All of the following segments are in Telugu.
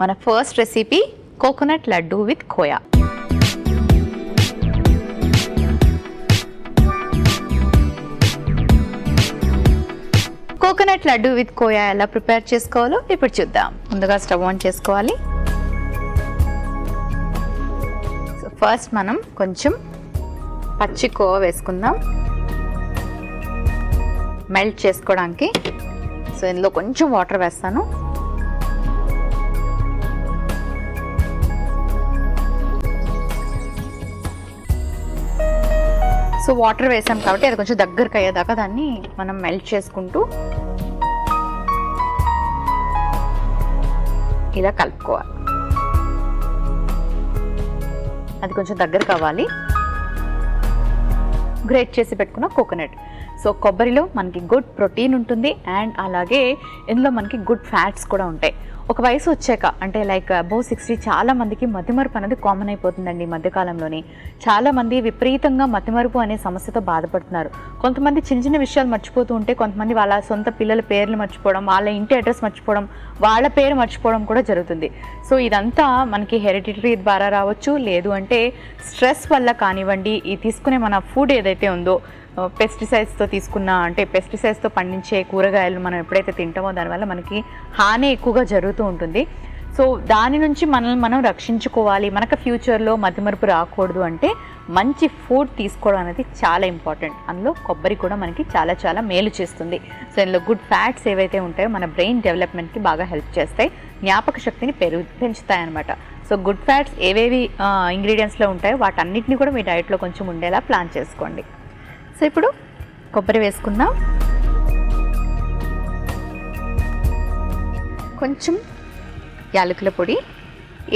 మన first recipe coconut laddu with khoya. Coconut laddu with khoya ఎలా ప్రిపేర్ చేసుకోవాలో ఇప్పుడు చూద్దాం. ముందుగా స్టవ్ ఆన్ చేసుకోవాలి. సో ఫస్ట్ మనం కొంచెం పచ్చి కోవా వేసుకుందాం మెల్ట్ చేసుకోవడానికి. సో ఇందులో కొంచెం వాటర్ వేస్తాను. సో వాటర్ వేసాం కాబట్టి అది కొంచెం దగ్గరకు అయ్యేదాకా దాన్ని మనం మెల్ట్ చేసుకుంటూ ఇలా కలుపుకోవాలి. అది కొంచెం దగ్గర కావాలి. గ్రేట్ చేసి పెట్టుకున్న కోకోనట్. సో కొబ్బరిలో మనకి గుడ్ ప్రోటీన్ ఉంటుంది అండ్ అలాగే ఇందులో మనకి గుడ్ ఫ్యాట్స్ కూడా ఉంటాయి. ఒక వయసు వచ్చాక అంటే లైక్ అబౌవ్ 60 చాలా మందికి మతిమరుపు అనేది కామన్ అయిపోతుందండి. ఈ మధ్యకాలంలోని చాలామంది విపరీతంగా మతిమరుపు అనే సమస్యతో బాధపడుతున్నారు. కొంతమంది చిన్న చిన్న విషయాలు మర్చిపోతూ ఉంటే కొంతమంది వాళ్ళ సొంత పిల్లల పేర్లు మర్చిపోవడం, వాళ్ళ ఇంటి అడ్రస్ మర్చిపోవడం, వాళ్ళ పేరు మర్చిపోవడం కూడా జరుగుతుంది. సో ఇదంతా మనకి హెరిడిటరీ ద్వారా రావచ్చు, లేదు అంటే స్ట్రెస్ వల్ల కానివ్వండి. ఈ తీసుకునే మన ఫుడ్ ఏదైతే ఉందో పెస్టిసైడ్స్తో అంటే పెస్టిసైడ్స్తో పండించే కూరగాయలు మనం ఎప్పుడైతే తింటామో దానివల్ల మనకి హాని ఎక్కువగా జరుగుతూ ఉంటుంది. సో దాని నుంచి మనల్ని మనం రక్షించుకోవాలి. మనకు ఫ్యూచర్లో మతిమరుపు రాకూడదు అంటే మంచి ఫుడ్ తీసుకోవడం అనేది చాలా ఇంపార్టెంట్. అందులో కొబ్బరి కూడా మనకి చాలా చాలా మేలు చేస్తుంది. సో ఇందులో గుడ్ ఫ్యాట్స్ ఏవైతే ఉంటాయో మన బ్రెయిన్ డెవలప్మెంట్కి బాగా హెల్ప్ చేస్తాయి, జ్ఞాపక శక్తిని పెంచుతాయి అన్నమాట. సో గుడ్ ఫ్యాట్స్ ఏవేవి ఇంగ్రీడియంట్స్లో ఉంటాయో వాటన్నిటిని కూడా మీ డైట్లో కొంచెం ఉండేలా ప్లాన్ చేసుకోండి. సో ఇప్పుడు కొబ్బరి వేసుకుందాం. కొంచెం యాలకుల పొడి.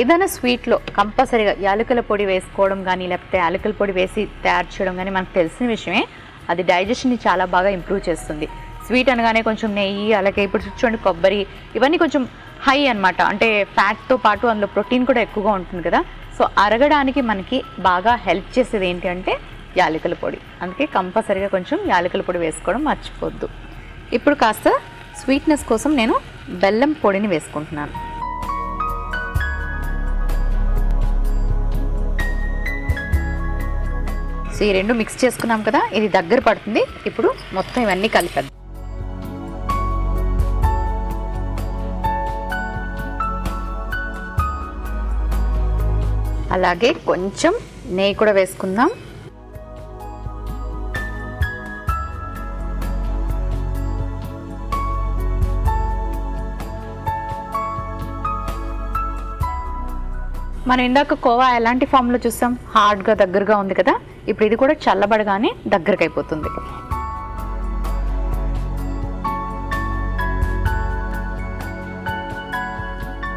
ఏదైనా స్వీట్లో కంపల్సరీగా యాలకుల పొడి వేసుకోవడం కానీ లేకపోతే యాలకుల పొడి వేసి తయారు చేయడం కానీ మనకు తెలిసిన విషయమే. అది డైజెషన్ని చాలా బాగా ఇంప్రూవ్ చేస్తుంది. స్వీట్ అనగానే కొంచెం నెయ్యి, అలాగే ఇప్పుడు చూడండి కొబ్బరి, ఇవన్నీ కొంచెం హై అన్నమాట. అంటే ఫ్యాట్తో పాటు అందులో ప్రోటీన్ కూడా ఎక్కువగా ఉంటుంది కదా. సో అరగడానికి మనకి బాగా హెల్ప్ చేసేది ఏంటి అంటే యాలకుల పొడి. అందుకే కంపల్సరీగా కొంచెం యాలకుల పొడి వేసుకోవడం మర్చిపోద్దు. ఇప్పుడు కాస్త స్వీట్నెస్ కోసం నేను బెల్లం పొడిని వేసుకుంటున్నాను. సో ఈ రెండు మిక్స్ చేసుకున్నాం కదా, ఇది దగ్గర పడుతుంది. ఇప్పుడు మొత్తం ఇవన్నీ కలిపేద్దాం. అలాగే కొంచెం నెయ్యి కూడా వేసుకుందాం. మనం ఇందాక కోవా ఎలాంటి ఫామ్లో చూసాం, హార్డ్గా దగ్గరగా ఉంది కదా. ఇప్పుడు ఇది కూడా చల్లబడగానే దగ్గరకు అయిపోతుంది.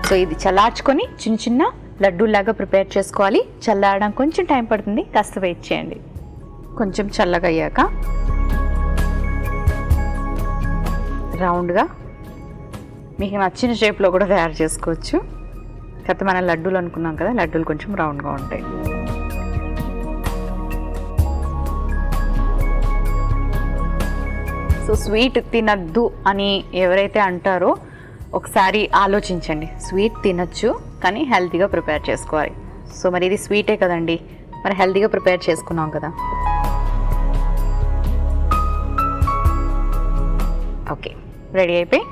సో ఇది చల్లార్చుకొని చిన్న చిన్న లడ్డూలాగా ప్రిపేర్ చేసుకోవాలి. చల్లారడం కొంచెం టైం పడుతుంది, కాస్త వెయిట్ చేయండి. కొంచెం చల్లగా అయ్యాక రౌండ్గా మీకు నచ్చిన షేప్లో కూడా తయారు చేసుకోవచ్చు. కాకపోతే మనం లడ్డూలు అనుకున్నాం కదా, లడ్డూలు కొంచెం రౌండ్గా ఉంటాయి. సో స్వీట్ తినద్దు అని ఎవరైతే అంటారో ఒకసారి ఆలోచించండి. స్వీట్ తినచ్చు కానీ హెల్తీగా ప్రిపేర్ చేసుకోవాలి. సో మరి ఇది స్వీటే కదండి, మరి హెల్తీగా ప్రిపేర్ చేసుకున్నాం కదా. ఓకే, రెడీ అయిపోయి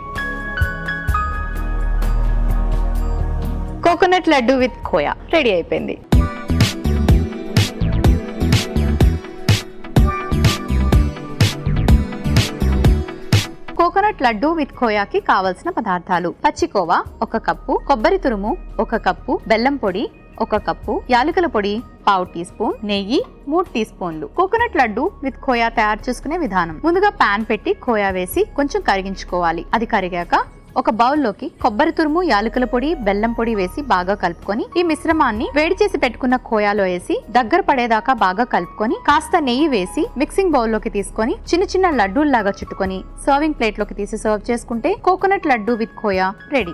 coconut laddu with khoya ready అయిపోయింది. కోకోనట్ లడ్డు విత్ ఖోయాకి కావలసిన పదార్థాలు: పచ్చి కోవా 1 కప్పు, కొబ్బరి తురుము 1 కప్పు, బెల్లం పొడి 1 కప్పు, యాలకుల పొడి 1/2 టీ స్పూన్, నెయ్యి 3 టీ స్పూన్లు. కోకోనట్ లడ్డు విత్ ఖోయా తయారు చేసుకునే విధానం: ముందుగా పాన్ పెట్టి ఖోయా వేసి కొంచెం కరిగించుకోవాలి. అది కరిగాక ఒక బౌల్లోకి కొబ్బరి తురుము, యాలకుల పొడి, బెల్లం పొడి వేసి బాగా కలుపుకొని ఈ మిశ్రమాన్ని వేడి చేసి పెట్టుకున్న ఖోయాలో వేసి దగ్గర పడేదాకా బాగా కలుపుకొని కాస్త నెయ్యి వేసి మిక్సింగ్ బౌల్లోకి తీసుకొని చిన్న చిన్న లడ్డూల్లాగా చుట్టుకొని సర్వింగ్ ప్లేట్లోకి తీసి సర్వ్ చేసుకుంటే coconut laddu with khoya ready.